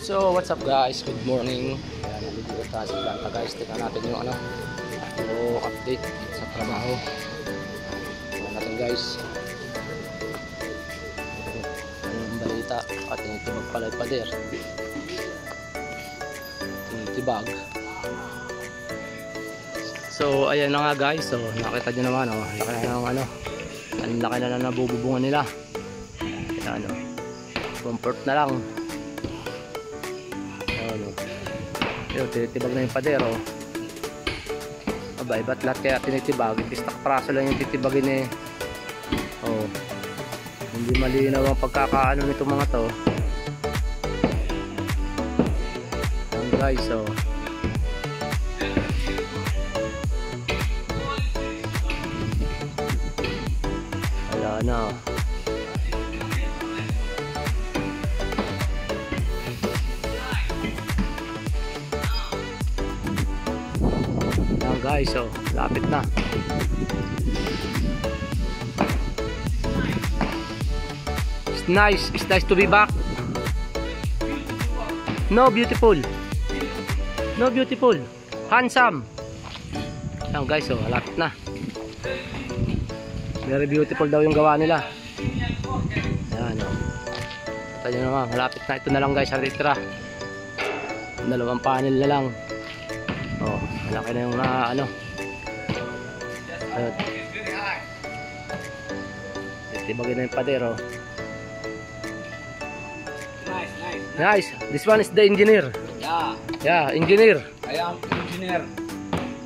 So what's up guys, good morning. Ayan, naliligo tayo sa planta guys. Tingnan natin yung yung update sa trabaho. Tingnan natin guys anong balita. At tinitibag pala yung pader, tinitibag. So ayan na nga guys. So nakita nyo naman laki na ng ang laki na nabububungan nila. Ayan, comfort na lang. Yun, tinitibag na yung pader. Aba, iba't lahat kaya tinitibag. Istak praso lang yung titibagin hindi malinaw ang pagkakaano nito mga to. Ayan guys, wala na. Guys, lapit na. It's nice to be back. No beautiful. No beautiful. Handsome. Ayan guys, lapit na. Very beautiful daw yung gawa nila. Ayan, ito nyo naman, malapit na. Ito na lang guys, ang litera. Dalawang panel na lang. Malaki na yung titibagin na yung pader. Nice. This one is the engineer. Yeah, engineer. I am engineer.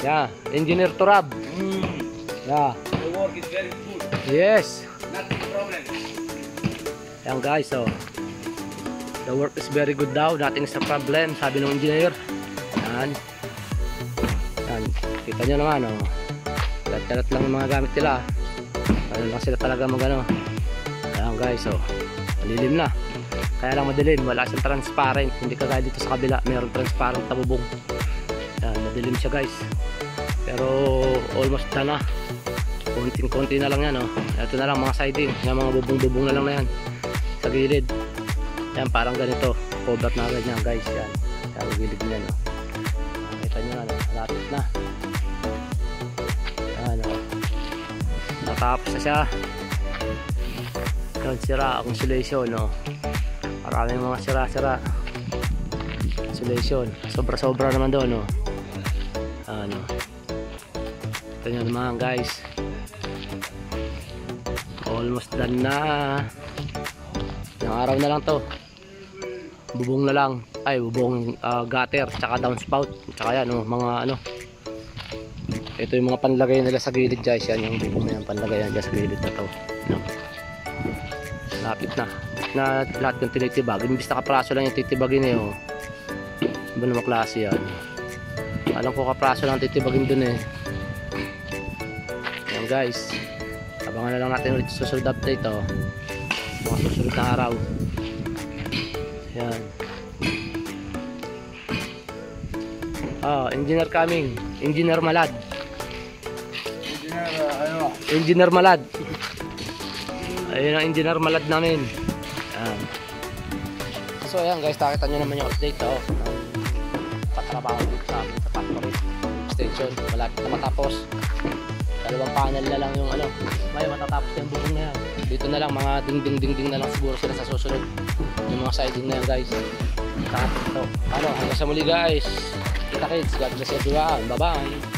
Yeah, engineer Turab. Yeah. The work is very good. Yes. Not a problem. Yan guys, the work is very good daw. Nothing is a problem, sabi ng engineer. Yan. Kita nyo naman kalat-kalat lang yung mga gamit nila. Ano lang sila talaga ayan guys, malilim na, kaya lang madilim, wala siyang transparent, hindi kagaya dito sa kabila, mayroon transparent na bubong. Ayan, madilim siya guys, pero almost na konting-konti na lang yan. Ito na lang mga siding, yung mga bubong-bubong na lang na yan sa gilid. Yan, parang ganito, cover na ganyan guys. Yan, yung gilid niya kita nyo malapit na. Natapos na siya. Yun, sira ang insulation. Maraming mga sira-sira insulation, sobra-sobra naman doon. Ito nyo naman guys, almost done na. Yung araw na lang to, bubong na lang, bubong gutter tsaka downspout tsaka yan mga ito yung mga panlagay nila sa gilid guys. Yan yung bubong na yan, panlagay yan dyan sa gilid na to. Lapit na lahat yung tinitibag. Imbis na kapraso lang yung titibagin iba naman klase yan. Alam ko kapraso lang titibagin dun yan guys, abangan na lang natin ulit susunod update mga susunod na araw. Yan. Engineer coming, engineer Malad. Engineer Malad. Ayun ang engineer Malad namin. Ayan. So ayan guys, nakita nyo naman yung update patrabaho dito sa amin sa factory extension. Malapit na matapos. Dalawang panel na lang yung may matatapos yung bubong na yan. Dito na lang mga ding na lang siguro sila sa susunod. Yung mga siding na yan guys. Hanggang sa muli guys. Kita kids, God bless everyone. Bye bye.